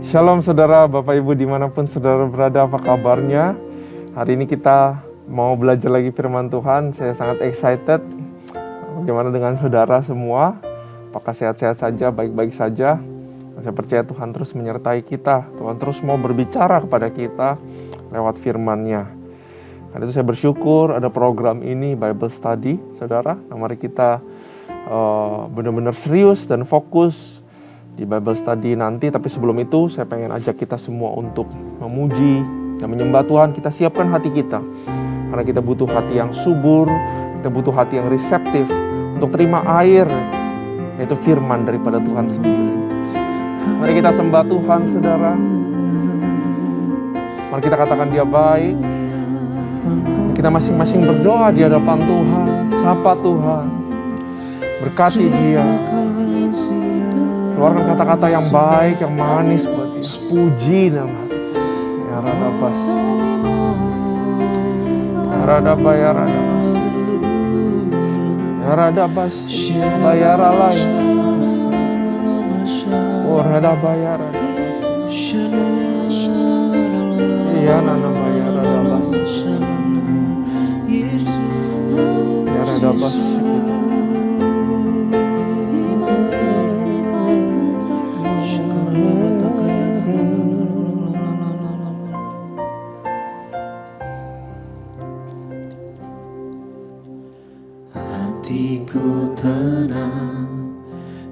Shalom saudara, Bapak Ibu dimanapun saudara berada, apa kabarnya? Hari ini kita mau belajar lagi firman Tuhan. Saya sangat excited. Bagaimana dengan saudara semua? Apakah sehat-sehat saja, baik-baik saja? Saya percaya Tuhan terus menyertai kita. Tuhan terus mau berbicara kepada kita lewat firman-Nya. Karena itu saya bersyukur ada program ini, Bible Study, saudara. Nah, mari kita benar-benar serius dan fokus di Bible Study nanti. Tapi sebelum itu saya pengen ajak kita semua untuk memuji dan menyembah Tuhan. Kita siapkan hati kita, karena kita butuh hati yang subur, kita butuh hati yang reseptif untuk terima air, yaitu firman daripada Tuhan sendiri. Mari kita sembah Tuhan, saudara. Mari kita katakan Dia baik. Kita masing-masing berdoa di hadapan Tuhan. Sapa Tuhan, berkati Dia, keluarkan kata-kata yang baik, yang manis buat Dia. Puji nama Tuhan. Ya Radabas, ya Radabas, ya Radabas, ya Radabas, bayar alay. Oh Radabas, ya Radabas, ya Nana bayar Radabas, ya Radabas. Hatiku tenang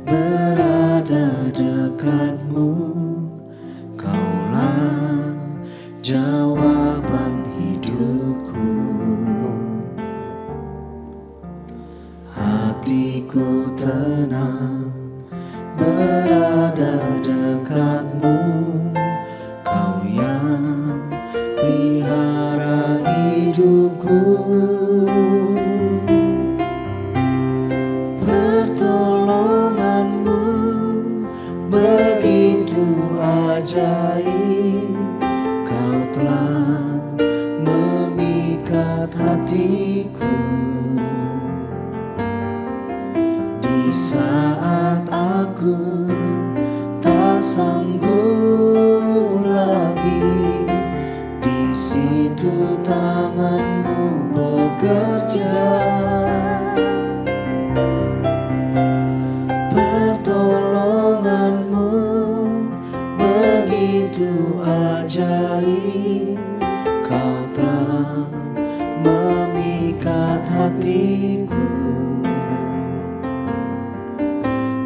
berada dekatmu, Kaulah jawaban hidupku. Hatiku tenang berada dekatmu, Kau yang pelihara hidupku. Pertolonganmu begitu ajaib, Kau telah memikat hatiku. Di saat aku tak sanggup lagi, di situ tanganmu bekerja. Pertolonganmu begitu ajaib, Kau telah memikat hatiku.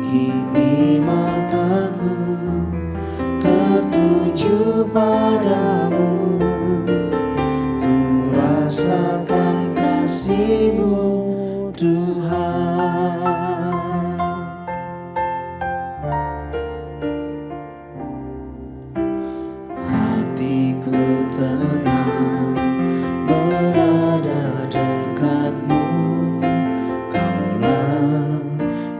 Kini mataku tertuju padamu, ku rasakan kasih-Mu Tuhan. Hatiku tenang berada dekatmu, Kaulah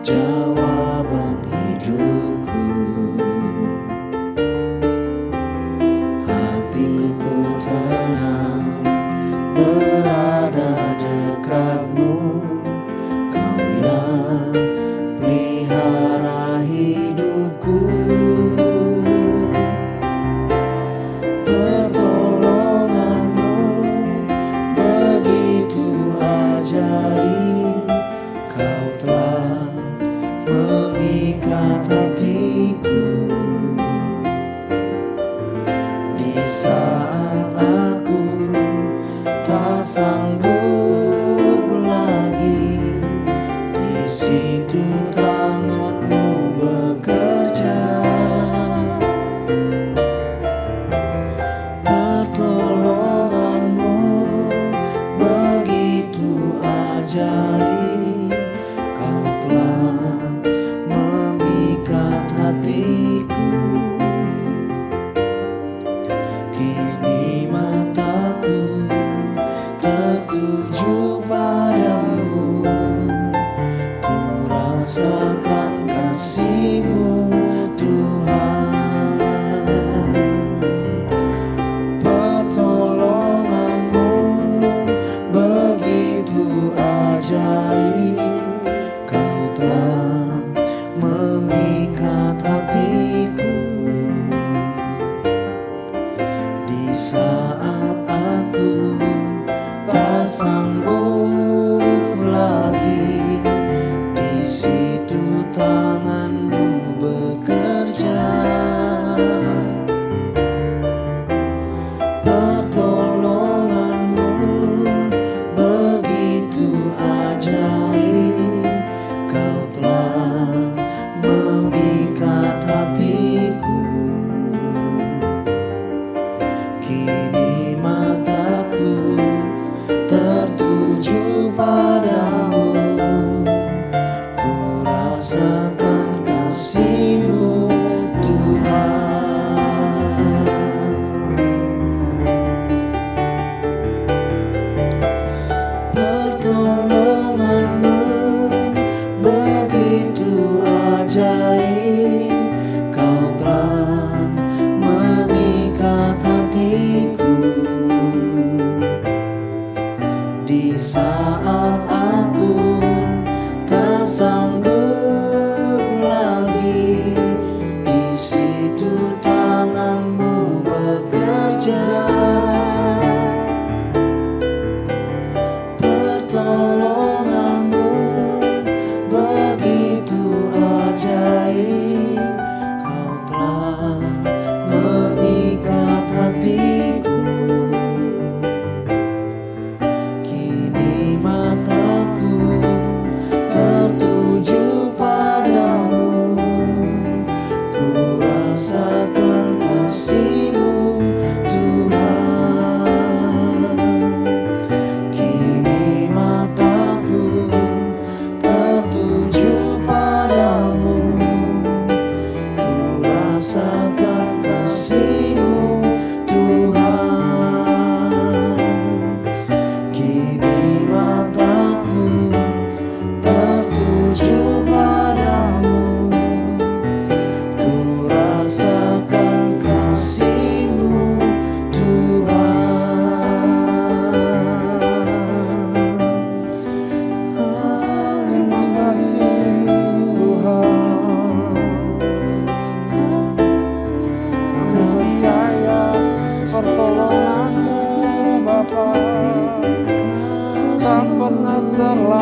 jawaban hidupku. Hatiku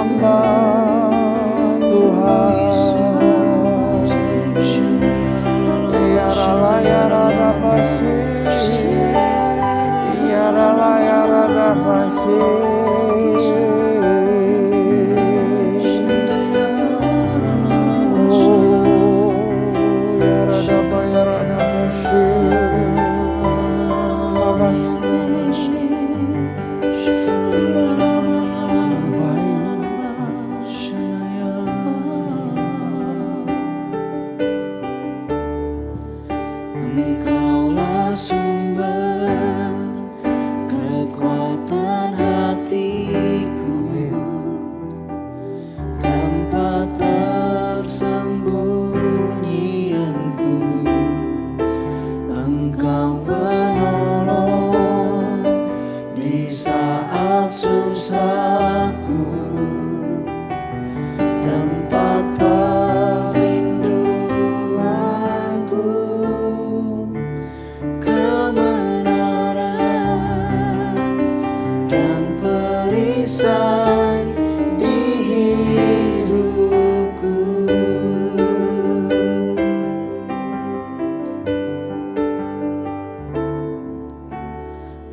hamba Tuhan. Ya rala ya rada basi, ya rala ya rada basi. Engkaulah sumber kekuatan hatiku, tempat persembunyianku. Engkau penolong di saat susahku, tempat perlindunganku, kebenaran dan perisai di hidupku.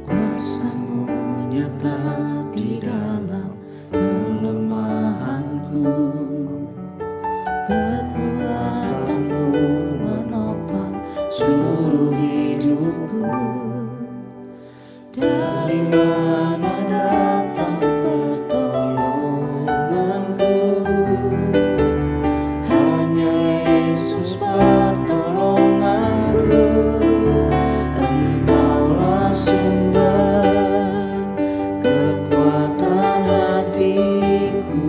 Kuasa-Mu nyata di dalam kelemahanku, kekuatan-Mu menopang seluruh hidupku. Dari mana datang pertolonganku? Hanya Yesus pertolonganku. Engkaulah sumber kekuatan hatiku,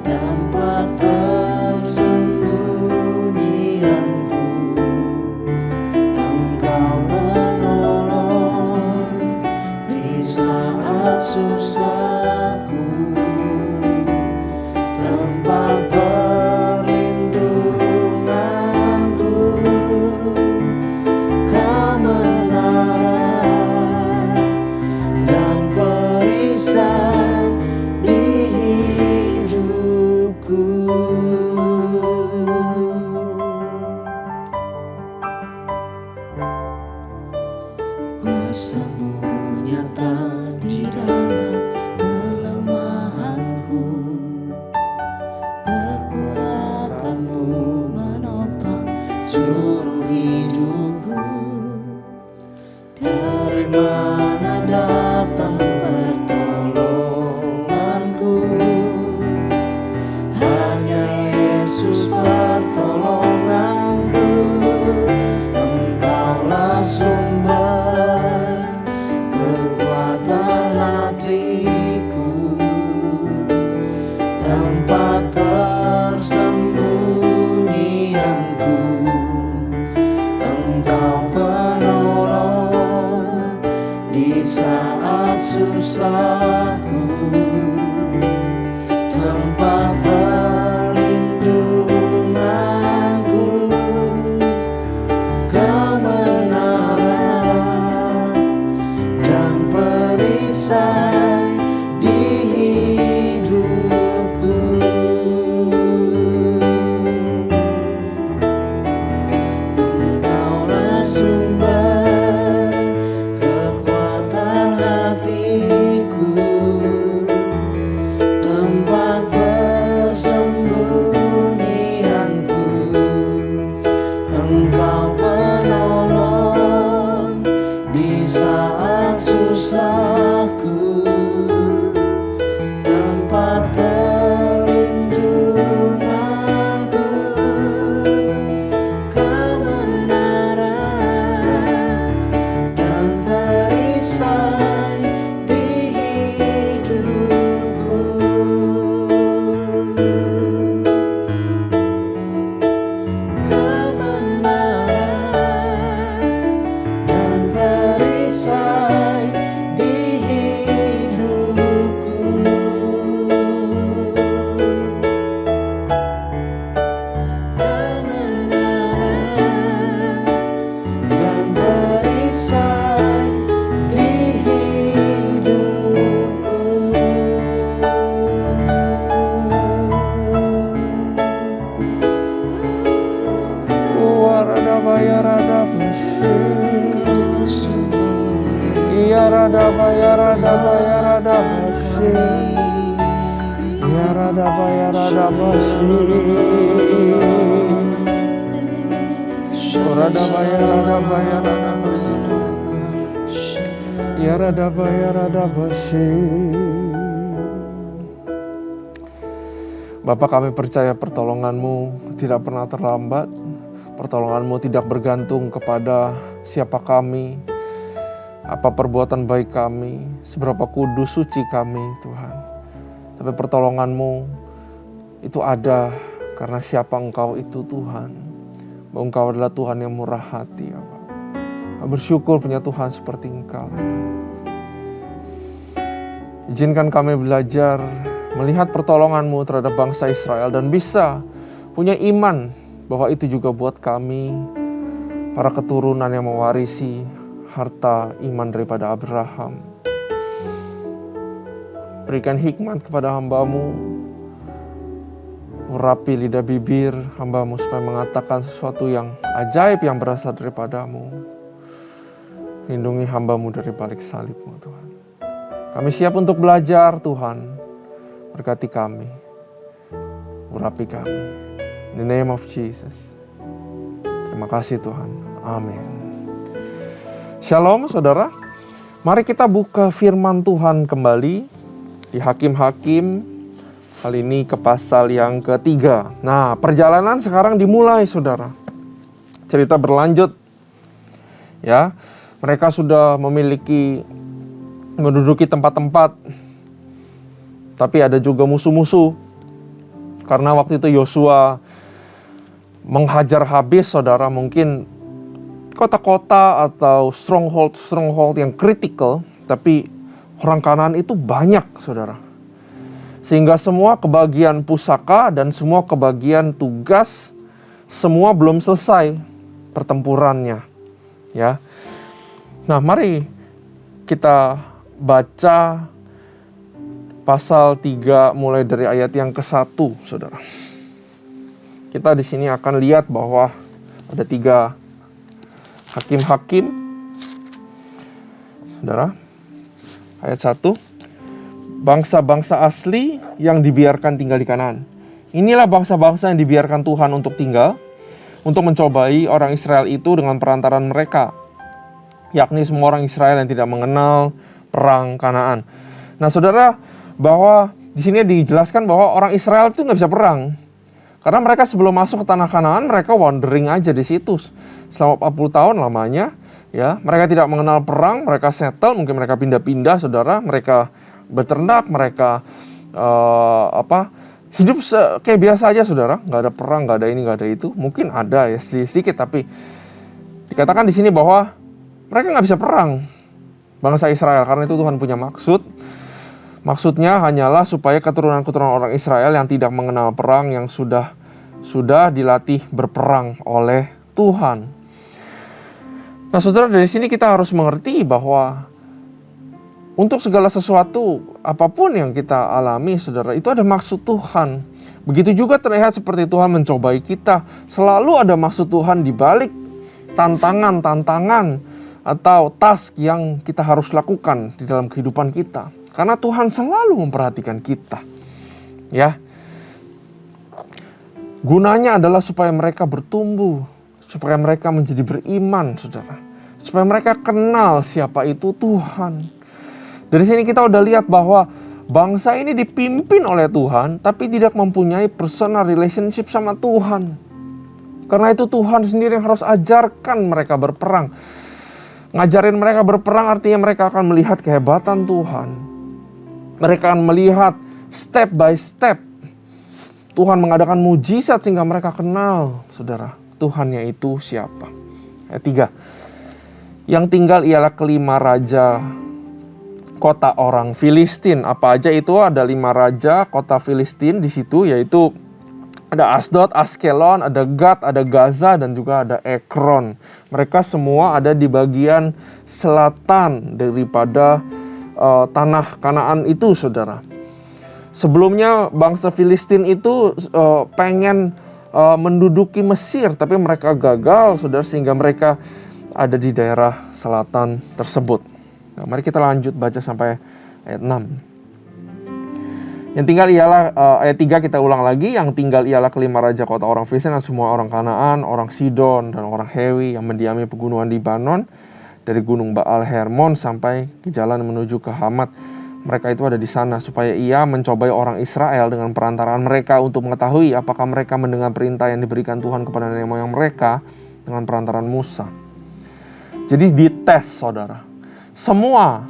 tempat persembunyianku. Engkau penolong di saat susahku, tempat perlindunganku, kebenaran dan perisai di hidupku. Kuasa-Mu nyata di dalam kelemahanku, kekuatan-Mu menopang seluruh hidupku. Dari mana datang pertolonganku? Hanya Yesus pertolonganku. Engkaulah sumber kekuatan hatiku, tempat persembunyianku. Engkau penolong di saat susahku, tempat perlindunganku, kebenaran dan perisai di hidupku. Engkaulah sumber kekuatan hatiku, baya rada basi. Iya rada baya rada basi. Iya rada baya rada basi. Rada baya rada basi. Iya rada baya rada basi. Bapa, kami percaya pertolongan-Mu tidak pernah terlambat. Pertolongan-Mu tidak bergantung kepada siapa kami, apa perbuatan baik kami, seberapa kudus suci kami, Tuhan. Tapi pertolongan-Mu itu ada karena siapa Engkau itu, Tuhan. Bahwa Engkau adalah Tuhan yang murah hati, ya Pak. Kami bersyukur punya Tuhan seperti Engkau. Izinkan kami belajar melihat pertolongan-Mu terhadap bangsa Israel dan bisa punya iman bahwa itu juga buat kami, para keturunan yang mewarisi harta iman daripada Abraham. Berikan hikmat kepada hamba-Mu, urapi lidah bibir hamba-Mu supaya mengatakan sesuatu yang ajaib yang berasal daripada-Mu. Lindungi hamba-Mu dari balik salib-Mu, Tuhan. Kami siap untuk belajar, Tuhan. Berkati kami, urapi kami. In the name of Jesus. Terima kasih Tuhan. Amin. Shalom saudara. Mari kita buka firman Tuhan kembali di Hakim-Hakim. Kali ini ke pasal yang ketiga. Nah, perjalanan sekarang dimulai saudara. Cerita berlanjut. Ya, mereka sudah menduduki tempat-tempat. Tapi ada juga musuh-musuh. Karena waktu itu Yosua menghajar habis saudara, mungkin kota-kota atau stronghold yang kritikal. Tapi orang Kanaan itu banyak saudara. Sehingga semua kebagian pusaka dan semua kebagian tugas, semua belum selesai pertempurannya. Ya. Nah, mari kita baca pasal 3 mulai dari ayat yang ke-1, saudara. Kita di sini akan lihat bahwa ada 3 hakim-hakim. Saudara, ayat 1. Bangsa-bangsa asli yang dibiarkan tinggal di Kanaan. Inilah bangsa-bangsa yang dibiarkan Tuhan untuk tinggal, untuk mencobai orang Israel itu dengan perantaran mereka, yakni semua orang Israel yang tidak mengenal perang Kanaan. Nah, saudara, bahwa di sini dijelaskan bahwa orang Israel itu nggak bisa perang. Karena mereka sebelum masuk ke tanah Kanaan, mereka wandering aja di situ. Selama 40 tahun lamanya, ya, mereka tidak mengenal perang, mereka settle, mungkin mereka pindah-pindah, saudara, mereka beternak, mereka hidup kayak biasa aja, saudara. Nggak ada perang, nggak ada ini, nggak ada itu. Mungkin ada ya sedikit, tapi dikatakan di sini bahwa mereka nggak bisa perang, bangsa Israel, karena itu Tuhan punya maksud. Maksudnya hanyalah supaya keturunan-keturunan orang Israel yang tidak mengenal perang, yang sudah dilatih berperang oleh Tuhan. Nah, saudara, dari sini kita harus mengerti bahwa untuk segala sesuatu, apapun yang kita alami, saudara, itu ada maksud Tuhan. Begitu juga terlihat seperti Tuhan mencobai kita. Selalu ada maksud Tuhan di balik tantangan atau task yang kita harus lakukan di dalam kehidupan kita. Karena Tuhan selalu memperhatikan kita. Ya. Gunanya adalah supaya mereka bertumbuh, supaya mereka menjadi beriman, saudara. Supaya mereka kenal siapa itu Tuhan. Dari sini kita udah lihat bahwa bangsa ini dipimpin oleh Tuhan, tapi tidak mempunyai personal relationship sama Tuhan. Karena itu Tuhan sendiri yang harus ajarkan mereka berperang. Ngajarin mereka berperang artinya mereka akan melihat kehebatan Tuhan. Mereka akan melihat step by step Tuhan mengadakan mujizat sehingga mereka kenal, saudara, Tuhannya itu siapa. Ayat 3. Yang tinggal ialah kelima raja kota orang Filistin. Apa aja itu? Ada 5 raja kota Filistin di situ, yaitu ada Asdod, Askelon, ada Gad, ada Gaza, dan juga ada Ekron. Mereka semua ada di bagian selatan daripada tanah Kanaan itu, saudara. Sebelumnya bangsa Filistin itu pengen menduduki Mesir, tapi mereka gagal, saudara, sehingga mereka ada di daerah selatan tersebut. Nah, mari kita lanjut baca sampai ayat 6. Yang tinggal ialah, ayat 3 kita ulang lagi, yang tinggal ialah kelima raja kota orang Filistin dan semua orang Kanaan, orang Sidon, dan orang Hewi yang mendiami pegunungan Libanon, dari gunung Baal Hermon sampai ke jalan menuju ke Hamat. Mereka itu ada di sana supaya ia mencobai orang Israel dengan perantaraan mereka untuk mengetahui apakah mereka mendengar perintah yang diberikan Tuhan kepada nenek moyang mereka dengan perantaraan Musa. Jadi dites, saudara. Semua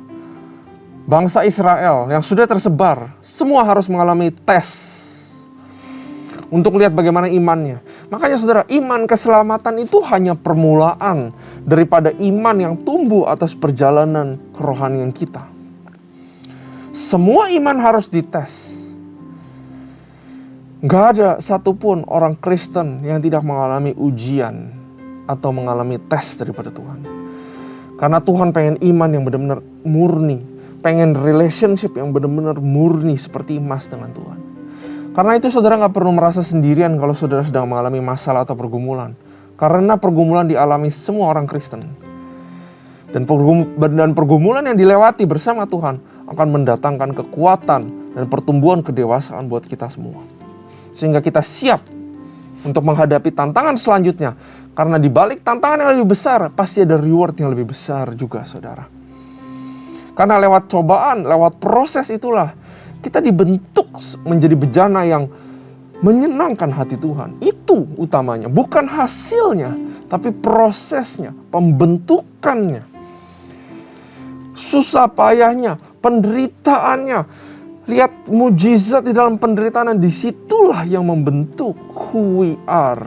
bangsa Israel yang sudah tersebar, semua harus mengalami tes untuk lihat bagaimana imannya. Makanya saudara, iman keselamatan itu hanya permulaan daripada iman yang tumbuh atas perjalanan kerohanian kita. Semua iman harus dites. Gak ada satupun orang Kristen yang tidak mengalami ujian atau mengalami tes daripada Tuhan. Karena Tuhan pengen iman yang benar-benar murni, pengen relationship yang benar-benar murni seperti emas dengan Tuhan. Karena itu saudara gak perlu merasa sendirian kalau saudara sedang mengalami masalah atau pergumulan. Karena pergumulan dialami semua orang Kristen. Dan pergumulan yang dilewati bersama Tuhan akan mendatangkan kekuatan dan pertumbuhan kedewasaan buat kita semua. Sehingga kita siap untuk menghadapi tantangan selanjutnya. Karena di balik tantangan yang lebih besar, pasti ada reward yang lebih besar juga, saudara. Karena lewat cobaan, lewat proses itulah, kita dibentuk menjadi bejana yang menyenangkan hati Tuhan. Itu utamanya, bukan hasilnya, tapi prosesnya, pembentukannya. Susah payahnya, penderitaannya. Lihat mujizat di dalam penderitaan, dan disitulah yang membentuk who we are.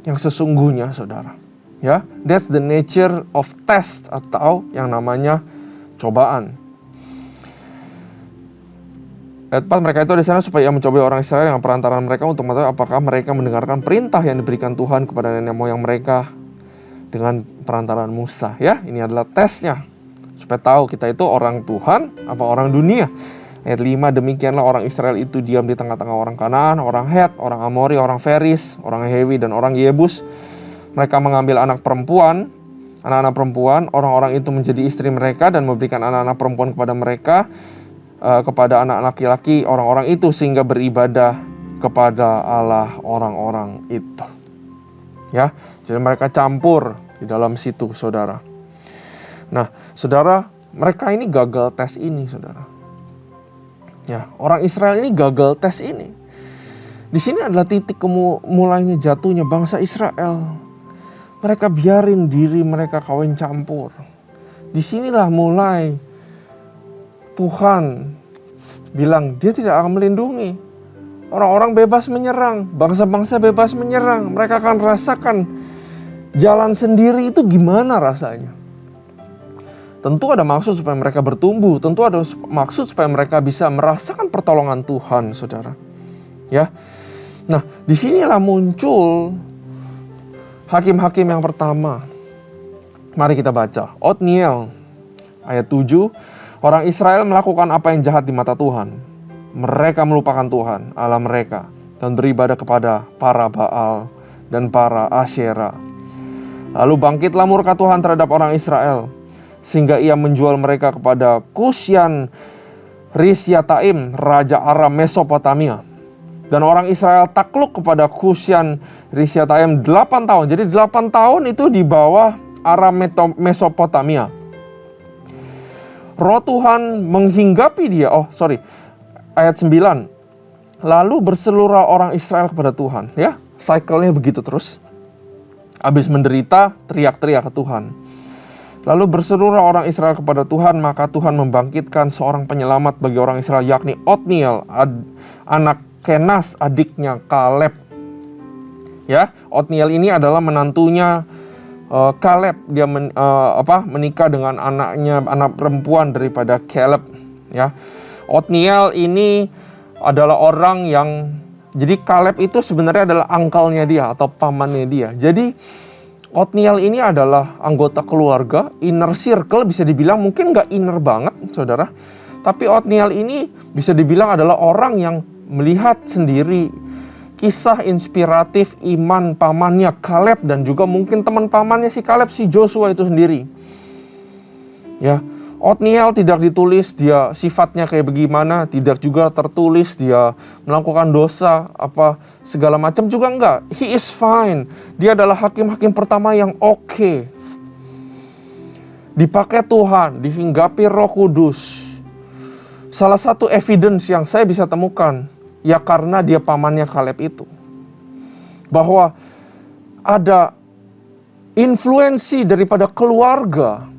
Yang sesungguhnya, saudara. Ya, that's the nature of test, atau yang namanya cobaan. Ayat 4, mereka itu di sana supaya mencobai orang Israel dengan perantaraan mereka untuk mengetahui apakah mereka mendengarkan perintah yang diberikan Tuhan kepada nenek moyang mereka dengan perantaraan Musa. Ya, ini adalah tesnya. Supaya tahu kita itu orang Tuhan apa orang dunia. Ayat 5, demikianlah orang Israel itu diam di tengah-tengah orang Kanaan, orang Het, orang Amori, orang Feris, orang Hewi, dan orang Yebus. Mereka mengambil anak-anak perempuan, orang-orang itu menjadi istri mereka dan memberikan anak-anak perempuan kepada mereka, kepada anak-anak laki-laki orang-orang itu, sehingga beribadah kepada Allah orang-orang itu. Ya, jadi mereka campur di dalam situ, saudara. Nah, saudara, mereka ini gagal tes ini, saudara. Ya, orang Israel ini gagal tes ini. Di sini adalah titik mulainya jatuhnya bangsa Israel. Mereka biarin diri mereka kawin campur. Disinilah mulai Tuhan bilang dia tidak akan melindungi. Orang-orang bebas menyerang, bangsa-bangsa bebas menyerang. Mereka akan rasakan jalan sendiri itu gimana rasanya. Tentu ada maksud supaya mereka bertumbuh. Tentu ada maksud supaya mereka bisa merasakan pertolongan Tuhan, saudara. Ya, nah disinilah muncul hakim-hakim yang pertama. Mari kita baca. Otniel ayat 7. Orang Israel melakukan apa yang jahat di mata Tuhan. Mereka melupakan Tuhan, Allah mereka, dan beribadah kepada para Baal dan para Asyera. Lalu bangkitlah murka Tuhan terhadap orang Israel, sehingga ia menjual mereka kepada Kusyan Risyataim, raja Aram Mesopotamia. Dan orang Israel takluk kepada Kusyan Risyataim 8 tahun. Jadi 8 tahun itu di bawah Aram Mesopotamia. Roh Tuhan menghinggapi dia. Ayat 9. Lalu berseluruh orang Israel kepada Tuhan. Ya, cycle-nya begitu terus. Habis menderita, teriak-teriak ke Tuhan. Lalu berseluruh orang Israel kepada Tuhan, maka Tuhan membangkitkan seorang penyelamat bagi orang Israel, yakni Otniel, anak Kenas, adiknya Kaleb. Ya, Otniel ini adalah menantunya Kaleb. Dia menikah dengan anak perempuan daripada Kaleb. Ya, Otniel ini adalah orang yang, jadi Kaleb itu sebenarnya adalah angkalnya dia atau pamannya dia. Jadi Otniel ini adalah anggota keluarga, inner circle, bisa dibilang mungkin gak inner banget, saudara. Tapi Otniel ini bisa dibilang adalah orang yang melihat sendiri kisah inspiratif iman pamannya Kaleb dan juga mungkin teman pamannya si Kaleb, si Joshua itu sendiri. Ya, Othniel tidak ditulis dia sifatnya kayak bagaimana, tidak juga tertulis dia melakukan dosa apa segala macam juga enggak. He is fine. Dia adalah hakim-hakim pertama yang oke. Dipakai Tuhan, dihinggapi Roh Kudus. Salah satu evidence yang saya bisa temukan, ya karena dia pamannya Kaleb itu. Bahwa ada influensi daripada keluarga.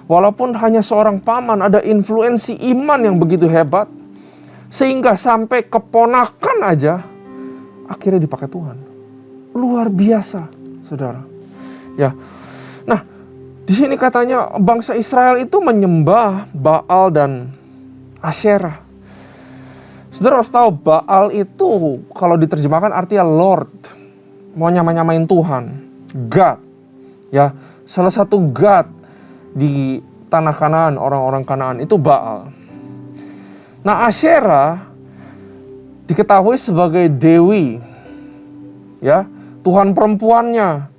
Walaupun hanya seorang paman, ada influensi iman yang begitu hebat. Sehingga sampai keponakan aja, akhirnya dipakai Tuhan. Luar biasa, saudara. Ya, nah di sini katanya bangsa Israel itu menyembah Baal dan Asyerah. Saudara harus tahu Baal itu kalau diterjemahkan artinya Lord, mau nyamain Tuhan, God. Ya, salah satu God di tanah Kanaan, orang-orang Kanaan itu Baal. Nah, Asyerah diketahui sebagai dewi, ya, Tuhan perempuannya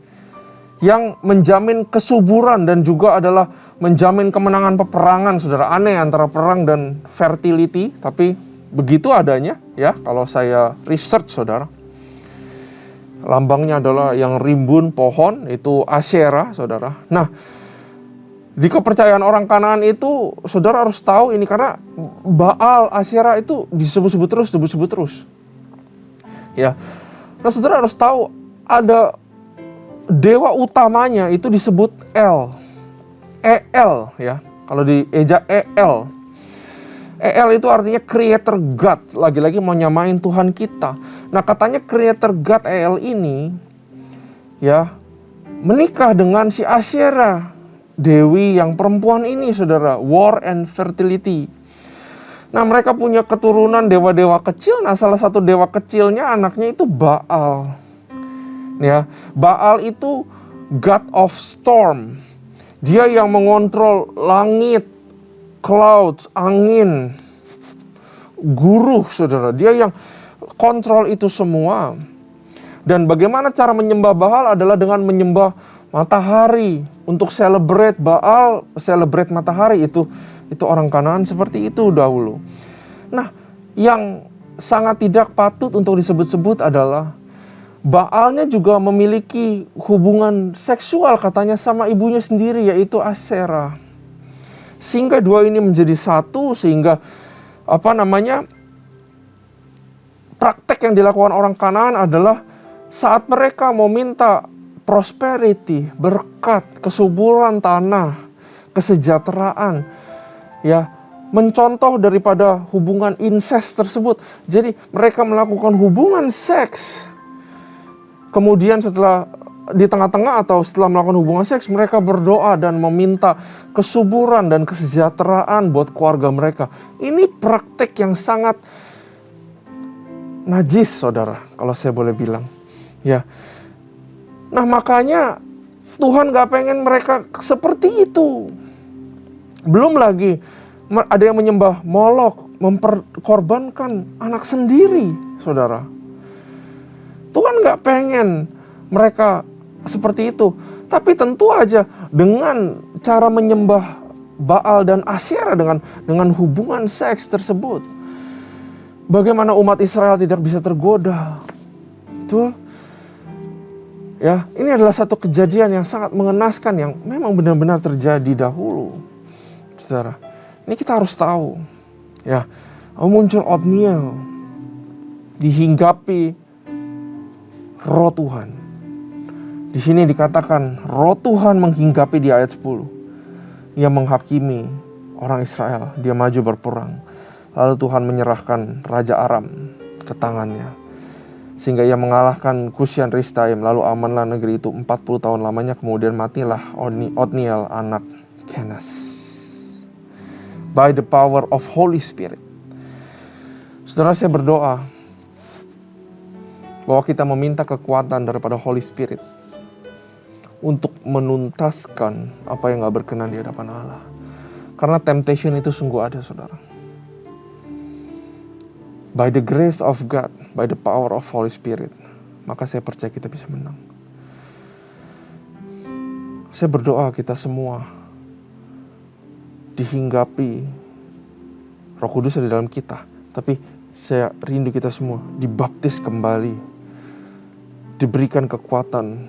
yang menjamin kesuburan dan juga adalah menjamin kemenangan peperangan, saudara. Aneh antara perang dan fertility, tapi begitu adanya, ya. Kalau saya research, saudara, lambangnya adalah yang rimbun pohon, itu Asyerah, saudara. Nah, di kepercayaan orang Kanaan itu, saudara harus tahu ini karena Baal, Asyerah itu disebut-sebut terus. Ya, nah saudara harus tahu ada dewa utamanya itu disebut El, ya. Kalau dieja El. El itu artinya creator God. Lagi-lagi mau nyamain Tuhan kita. Nah, katanya creator God El ini, ya, menikah dengan si Asyerah, dewi yang perempuan ini, saudara. War and fertility. Nah, mereka punya keturunan dewa-dewa kecil. Nah, salah satu dewa kecilnya anaknya itu Baal. Ya, Baal itu God of Storm. Dia yang mengontrol langit, clouds, angin, guruh, saudara. Dia yang kontrol itu semua. Dan bagaimana cara menyembah Baal adalah dengan menyembah matahari. Untuk celebrate Baal, celebrate matahari, itu orang Kanaan seperti itu dahulu. Nah, yang sangat tidak patut untuk disebut-sebut adalah Baalnya juga memiliki hubungan seksual katanya sama ibunya sendiri, yaitu Asyerah. Sehingga dua ini menjadi satu, sehingga praktek yang dilakukan orang Kanaan adalah saat mereka mau minta prosperity, berkat, kesuburan tanah, kesejahteraan, ya, mencontoh daripada hubungan incest tersebut. Jadi mereka melakukan hubungan seks. Kemudian setelah di tengah-tengah atau setelah melakukan hubungan seks, mereka berdoa dan meminta kesuburan dan kesejahteraan buat keluarga mereka. Ini praktek yang sangat najis, saudara, kalau saya boleh bilang. Ya. Nah, makanya Tuhan gak pengen mereka seperti itu. Belum lagi ada yang menyembah Molok, memperkorbankan anak sendiri, saudara. Tuhan gak pengen mereka seperti itu. Tapi tentu aja dengan cara menyembah Baal dan Asyerah, dengan hubungan seks tersebut, bagaimana umat Israel tidak bisa tergoda. Betul? Ya, ini adalah satu kejadian yang sangat mengenaskan yang memang benar-benar terjadi dahulu. Saudara, ini kita harus tahu. Ya, muncul Othniel, dihinggapi Roh Tuhan. Di sini dikatakan Roh Tuhan menghinggapi di ayat 10. Ia menghakimi orang Israel. Dia maju berperang. Lalu Tuhan menyerahkan Raja Aram ke tangannya. Sehingga ia mengalahkan Kusyan Ristaim. Lalu amanlah negeri itu 40 tahun lamanya. Kemudian matilah Othniel anak Kenas. By the power of Holy Spirit. Saudara, saya berdoa bahwa kita meminta kekuatan daripada Holy Spirit untuk menuntaskan apa yang gak berkenan di hadapan Allah. Karena temptation itu sungguh ada, saudara. By the grace of God, by the power of Holy Spirit, maka saya percaya kita bisa menang. Saya berdoa kita semua dihinggapi Roh Kudus ada di dalam kita, tapi saya rindu kita semua dibaptis kembali, diberikan kekuatan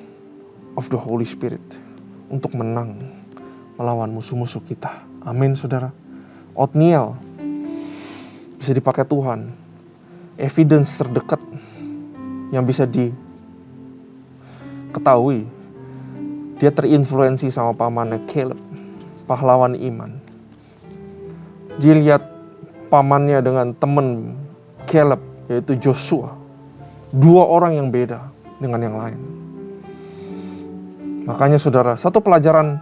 of the Holy Spirit untuk menang melawan musuh-musuh kita. Amin, saudara. Othniel bisa dipakai Tuhan. Evidence terdekat yang bisa diketahui, dia terinfluensi sama pamannya Caleb, pahlawan iman. Dia lihat pamannya dengan teman Caleb, yaitu Joshua. Dua orang yang beda dengan yang lain. Makanya saudara, satu pelajaran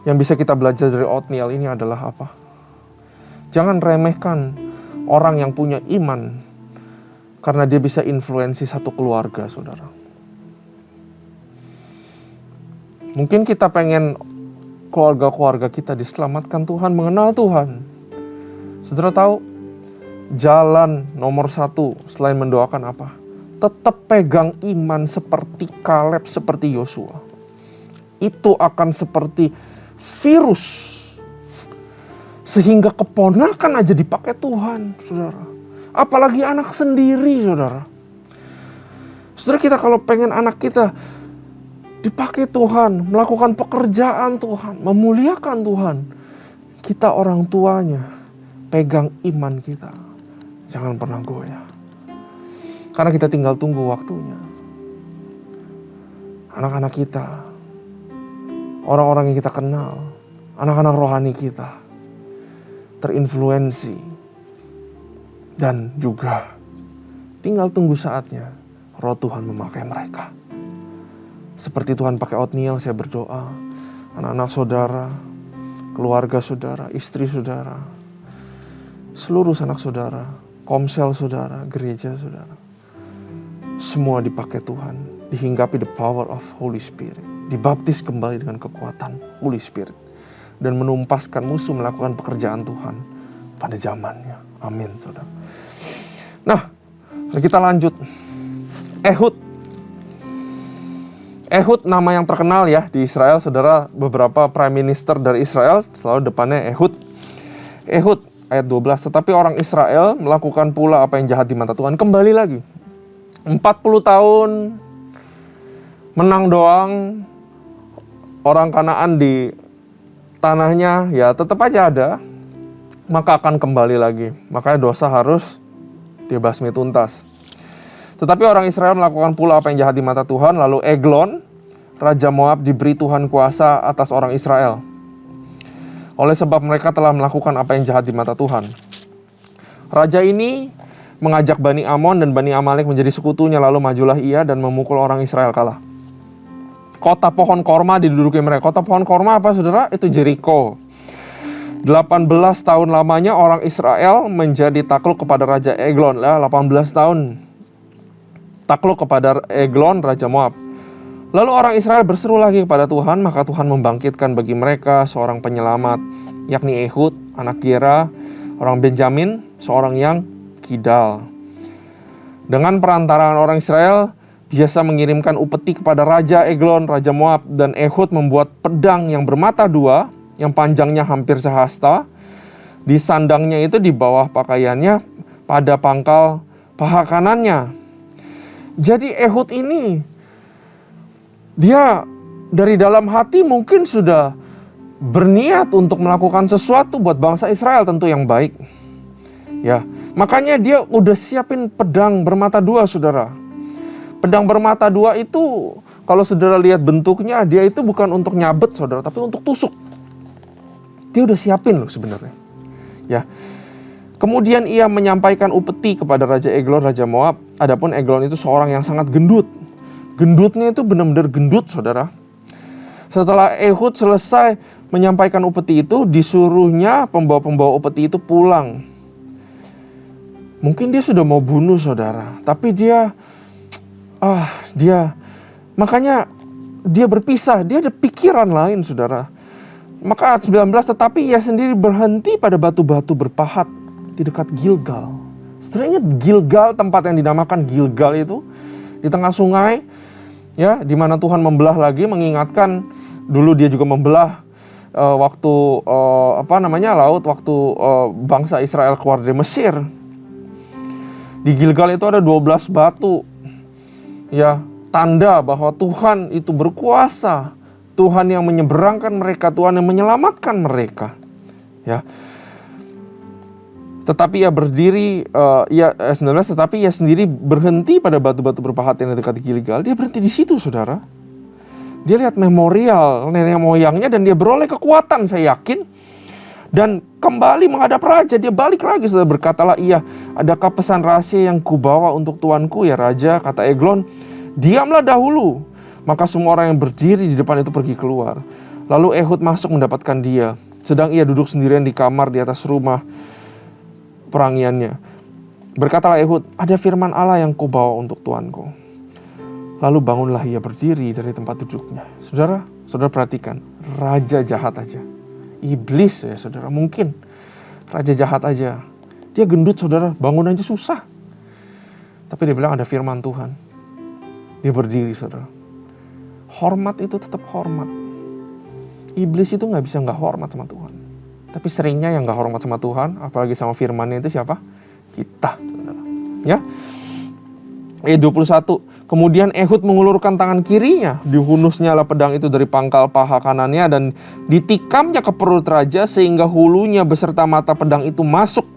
yang bisa kita belajar dari Othniel ini adalah apa? Jangan remehkan orang yang punya iman, karena dia bisa influensi satu keluarga, saudara. Mungkin kita pengen keluarga-keluarga kita diselamatkan Tuhan, mengenal Tuhan. Saudara tahu, jalan nomor 1 selain mendoakan apa? Tetap pegang iman seperti Kaleb, seperti Yosua. Itu akan seperti virus, sehingga keponakan aja dipakai Tuhan, saudara. Apalagi anak sendiri, saudara. Saudara, kita kalau pengen anak kita dipakai Tuhan, melakukan pekerjaan Tuhan, memuliakan Tuhan, kita orang tuanya pegang iman kita. Jangan pernah goyah. Karena kita tinggal tunggu waktunya. Anak-anak kita, orang-orang yang kita kenal, anak-anak rohani kita terinfluensi, dan juga tinggal tunggu saatnya Roh Tuhan memakai mereka. Seperti Tuhan pakai Othniel, saya berdoa, anak-anak saudara, keluarga saudara, istri saudara, seluruh sanak saudara, komsel saudara, gereja saudara, semua dipakai Tuhan, dihinggapi the power of Holy Spirit, dibaptis kembali dengan kekuatan Holy Spirit, dan menumpaskan musuh melakukan pekerjaan Tuhan pada zamannya. Amin, saudara. Nah, kita lanjut. Ehud nama yang terkenal ya di Israel, saudara. Beberapa prime minister dari Israel selalu depannya Ehud. Ehud ayat 12, tetapi orang Israel melakukan pula apa yang jahat di mata Tuhan. Kembali lagi, 40 tahun menang doang, orang Kanaan di tanahnya ya tetap aja ada, maka akan kembali lagi. Makanya dosa harus dibasmi tuntas. Tetapi orang Israel melakukan pula apa yang jahat di mata Tuhan. Lalu Eglon, Raja Moab, diberi Tuhan kuasa atas orang Israel, oleh sebab mereka telah melakukan apa yang jahat di mata Tuhan. Raja ini mengajak Bani Amon dan Bani Amalek menjadi sekutunya. Lalu majulah ia dan memukul orang Israel kalah. Kota pohon korma diduduki mereka. Kota pohon korma apa, saudara? Itu Jericho. 18 tahun lamanya orang Israel menjadi takluk kepada Raja Eglon. 18 tahun takluk kepada Eglon, Raja Moab. Lalu orang Israel berseru lagi kepada Tuhan, maka Tuhan membangkitkan bagi mereka seorang penyelamat, yakni Ehud, anak Gera, orang Benjamin, seorang yang kidal. Dengan perantaraan orang Israel, biasa mengirimkan upeti kepada Raja Eglon, Raja Moab, dan Ehud membuat pedang yang bermata dua, yang panjangnya hampir sehasta. Di sandangnya itu di bawah pakaiannya, pada pangkal paha kanannya. Jadi Ehud ini, dia dari dalam hati mungkin sudah berniat untuk melakukan sesuatu buat bangsa Israel, tentu yang baik. Ya, makanya dia udah siapin pedang bermata dua, saudara. Pedang bermata dua itu, kalau saudara lihat bentuknya, dia itu bukan untuk nyabet, saudara, tapi untuk tusuk. Dia udah siapin loh sebenarnya. Ya. Kemudian ia menyampaikan upeti kepada Raja Eglon, Raja Moab. Adapun Eglon itu seorang yang sangat gendut. Gendutnya itu benar-benar gendut, saudara. Setelah Ehud selesai menyampaikan upeti itu, disuruhnya pembawa-pembawa upeti itu pulang. Mungkin dia sudah mau bunuh, saudara. Tapi makanya dia berpisah. Dia ada pikiran lain, saudara. Maka ayat 19, tetapi ia sendiri berhenti pada batu-batu berpahat di dekat Gilgal Saudara ingat Gilgal, tempat yang dinamakan Gilgal itu di tengah sungai, ya, di mana Tuhan membelah lagi, mengingatkan dulu dia juga membelah waktu laut, waktu bangsa Israel keluar dari Mesir. Di Gilgal itu ada 12 batu, ya, tanda bahwa Tuhan itu berkuasa, Tuhan yang menyeberangkan mereka, Tuhan yang menyelamatkan mereka, ya. Tetapi ia berdiri, 19, tetapi ia sendiri berhenti pada batu-batu berpahat yang dekat Gilgal. Dia berhenti di situ, saudara. Dia lihat memorial nenek moyangnya dan dia beroleh kekuatan, saya yakin. Dan kembali menghadap raja, dia balik lagi, saudara. Berkatalah ia, adakah pesan rahasia yang kubawa untuk tuanku ya raja? Kata Eglon, diamlah dahulu. Maka semua orang yang berdiri di depan itu pergi keluar. Lalu Ehud masuk mendapatkan dia. Sedang ia duduk sendirian di kamar di atas rumah perangiannya. Berkatalah Ehud, ada firman Allah yang kau bawa untuk tuanku. Lalu bangunlah ia berdiri dari tempat duduknya. Saudara perhatikan, raja jahat aja. Iblis ya saudara, mungkin raja jahat aja. Dia gendut saudara, bangun aja susah. Tapi dia bilang ada firman Tuhan. Dia berdiri saudara. Hormat itu tetap hormat. Iblis itu gak bisa gak hormat sama Tuhan. Tapi seringnya yang gak hormat sama Tuhan, apalagi sama firman-Nya itu siapa? Kita. Ya. 21. Kemudian Ehud mengulurkan tangan kirinya, dihunusnya pedang itu dari pangkal paha kanannya dan ditikamnya ke perut raja sehingga hulunya beserta mata pedang itu masuk.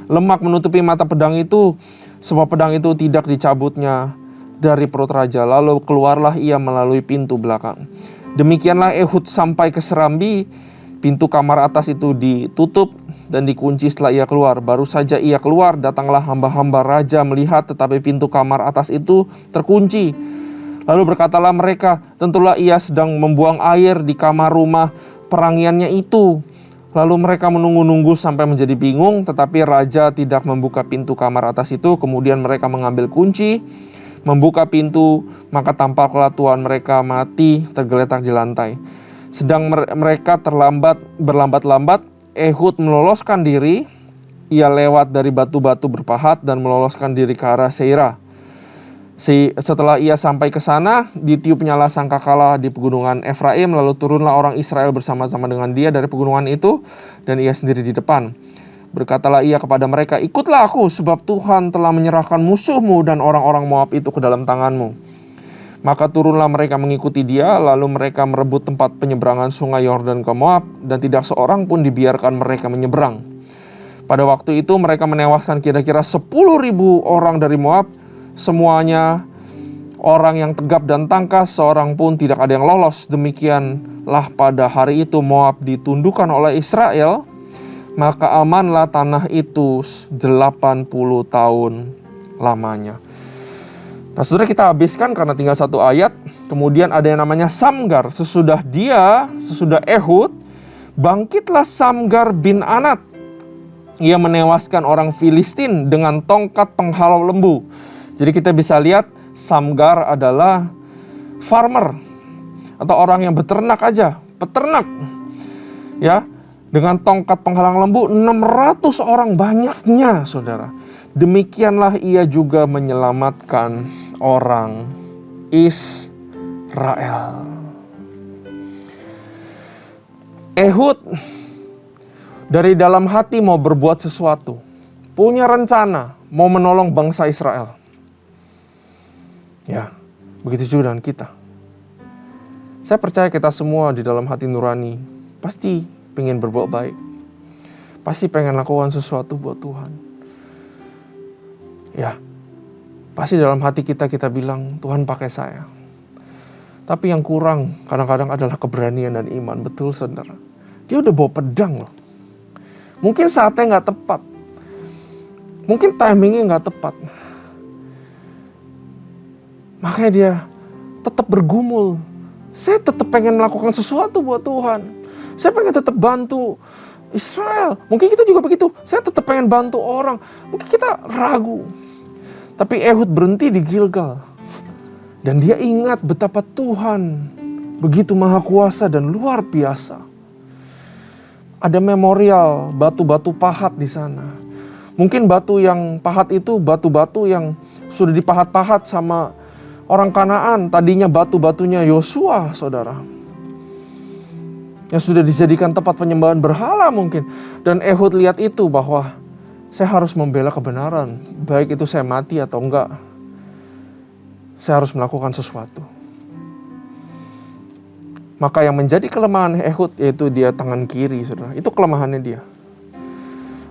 Lemak menutupi mata pedang itu, sebab pedang itu tidak dicabutnya dari perut raja. Lalu keluarlah ia melalui pintu belakang. Demikianlah Ehud sampai ke serambi. Pintu kamar atas itu ditutup dan dikunci setelah ia keluar. Baru saja ia keluar, datanglah hamba-hamba raja melihat, tetapi pintu kamar atas itu terkunci. Lalu berkatalah mereka, tentulah ia sedang membuang air di kamar rumah perangiannya itu. Lalu mereka menunggu-nunggu sampai menjadi bingung, tetapi raja tidak membuka pintu kamar atas itu. Kemudian mereka mengambil kunci, membuka pintu, maka tampaklah tuan mereka mati tergeletak di lantai. Sedang mereka berlambat-lambat, Ehud meloloskan diri. Ia lewat dari batu-batu berpahat dan meloloskan diri ke arah Seira. Setelah ia sampai ke sana, ditiup nyala sangkakala di pegunungan Efraim. Lalu turunlah orang Israel bersama-sama dengan dia dari pegunungan itu, dan ia sendiri di depan. Berkatalah ia kepada mereka, ikutlah aku, sebab Tuhan telah menyerahkan musuhmu dan orang-orang Moab itu ke dalam tanganmu. Maka turunlah mereka mengikuti dia, lalu mereka merebut tempat penyeberangan sungai Yordan ke Moab, dan tidak seorang pun dibiarkan mereka menyeberang. Pada waktu itu mereka menewaskan kira-kira 10.000 orang dari Moab, semuanya orang yang tegap dan tangkas, seorang pun tidak ada yang lolos. Demikianlah pada hari itu Moab ditundukkan oleh Israel, maka amanlah tanah itu 80 tahun lamanya. Nah saudara, kita habiskan karena tinggal satu ayat. Kemudian ada yang namanya Samgar. Sesudah Ehud, bangkitlah Samgar bin Anat. Ia menewaskan orang Filistin dengan tongkat penghalau lembu. Jadi kita bisa lihat Samgar adalah farmer atau orang yang beternak aja, peternak. Ya, dengan tongkat penghalang lembu 600 orang banyaknya, saudara. Demikianlah ia juga menyelamatkan orang Israel. Ehud dari dalam hati mau berbuat sesuatu, punya rencana mau menolong bangsa Israel. Ya, begitu juga dengan kita. Saya percaya kita semua di dalam hati nurani pasti pengen berbuat baik, pasti pengen lakukan sesuatu buat Tuhan. Ya, pasti dalam hati kita bilang, Tuhan pakai saya. Tapi yang kurang kadang-kadang adalah keberanian dan iman. Betul saudara. Dia udah bawa pedang loh. Mungkin saatnya gak tepat. Mungkin timingnya gak tepat. Makanya dia tetap bergumul. Saya tetap pengen melakukan sesuatu buat Tuhan. Saya pengen tetap bantu Israel. Mungkin kita juga begitu. Saya tetap pengen bantu orang. Mungkin kita ragu. Tapi Ehud berhenti di Gilgal. Dan dia ingat betapa Tuhan begitu maha kuasa dan luar biasa. Ada memorial batu-batu pahat di sana. Mungkin batu yang pahat itu batu-batu yang sudah dipahat-pahat sama orang Kanaan. Tadinya batu-batunya Yosua, saudara. Yang sudah dijadikan tempat penyembahan berhala mungkin. Dan Ehud lihat itu bahwa saya harus membela kebenaran. Baik itu saya mati atau enggak. Saya harus melakukan sesuatu. Maka yang menjadi kelemahan Ehud yaitu dia tangan kiri, saudara. Itu kelemahannya dia.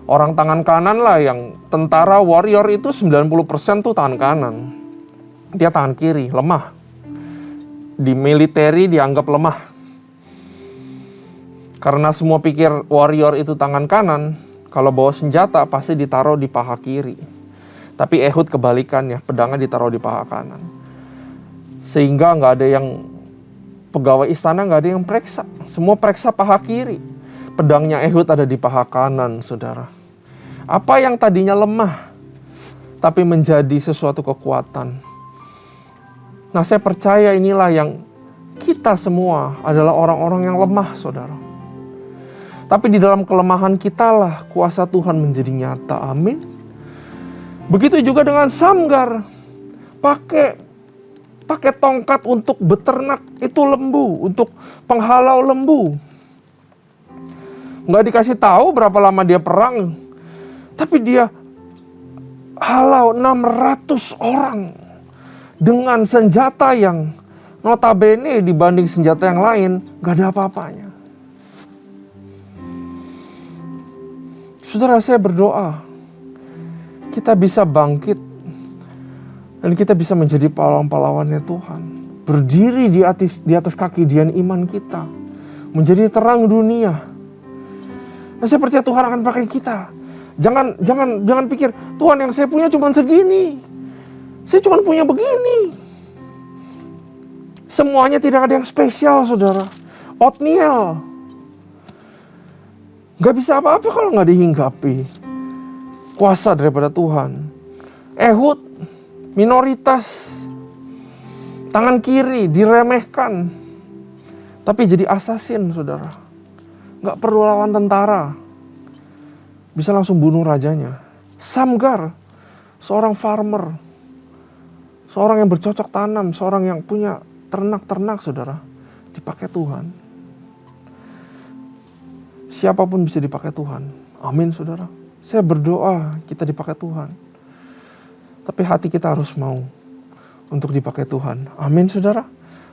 Orang tangan kanan lah yang tentara warrior itu 90% tuh tangan kanan. Dia tangan kiri, lemah. Di militeri dianggap lemah. Karena semua pikir warrior itu tangan kanan, kalau bawa senjata pasti ditaruh di paha kiri. Tapi Ehud kebalikannya, pedangnya ditaruh di paha kanan. Sehingga nggak ada yang pegawai istana nggak ada yang periksa. Semua periksa paha kiri. Pedangnya Ehud ada di paha kanan, saudara. Apa yang tadinya lemah, tapi menjadi sesuatu kekuatan. Nah, saya percaya inilah yang kita semua adalah orang-orang yang lemah, saudara. Tapi di dalam kelemahan kita lah kuasa Tuhan menjadi nyata. Amin. Begitu juga dengan Samgar. Pakai tongkat untuk beternak itu lembu, untuk penghalau lembu. Nggak dikasih tahu berapa lama dia perang, tapi dia halau 600 orang dengan senjata yang notabene dibanding senjata yang lain nggak ada apa-apanya. Saudara, saya berdoa kita bisa bangkit dan kita bisa menjadi pahlawan-pahlawannya Tuhan. Berdiri di atas kaki dian iman kita. Menjadi terang dunia. Nah, saya percaya Tuhan akan pakai kita. Jangan pikir, Tuhan yang saya punya cuma segini. Saya cuma punya begini. Semuanya tidak ada yang spesial, saudara. Otniel. Gak bisa apa-apa kalau gak dihinggapi. Kuasa daripada Tuhan. Ehud. Minoritas, tangan kiri diremehkan, tapi jadi assassin, saudara. Gak perlu lawan tentara, bisa langsung bunuh rajanya. Samgar, seorang farmer, seorang yang bercocok tanam, seorang yang punya ternak-ternak, saudara, dipakai Tuhan. Siapapun bisa dipakai Tuhan. Amin, saudara. Saya berdoa kita dipakai Tuhan. Tapi hati kita harus mau untuk dipakai Tuhan. Amin, saudara.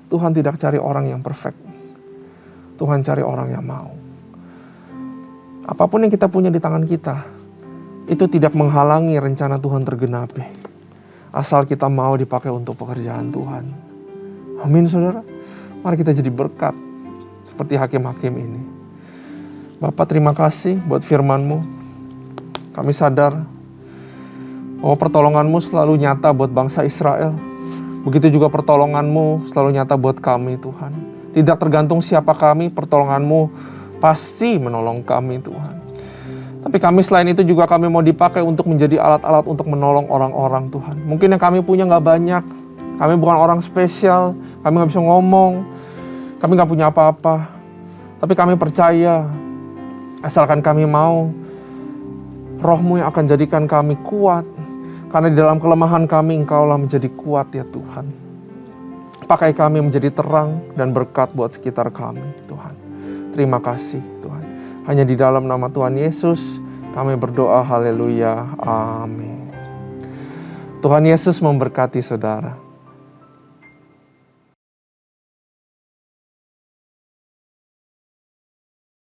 Tuhan tidak cari orang yang perfect. Tuhan cari orang yang mau. Apapun yang kita punya di tangan kita, itu tidak menghalangi rencana Tuhan tergenapi. Asal kita mau dipakai untuk pekerjaan Tuhan. Amin, saudara. Mari kita jadi berkat seperti hakim-hakim ini. Bapak, terima kasih buat firman-Mu. Kami sadar bahwa pertolongan-Mu selalu nyata buat bangsa Israel. Begitu juga pertolongan-Mu selalu nyata buat kami, Tuhan. Tidak tergantung siapa kami, pertolongan-Mu pasti menolong kami, Tuhan. Tapi kami selain itu juga kami mau dipakai untuk menjadi alat-alat untuk menolong orang-orang, Tuhan. Mungkin yang kami punya gak banyak. Kami bukan orang spesial. Kami gak bisa ngomong. Kami gak punya apa-apa. Tapi kami percaya, asalkan kami mau, Roh-Mu yang akan jadikan kami kuat. Karena di dalam kelemahan kami, Engkaulah menjadi kuat ya Tuhan. Pakai kami menjadi terang dan berkat buat sekitar kami, Tuhan. Terima kasih, Tuhan. Hanya di dalam nama Tuhan Yesus, kami berdoa, haleluya, amin. Tuhan Yesus memberkati saudara.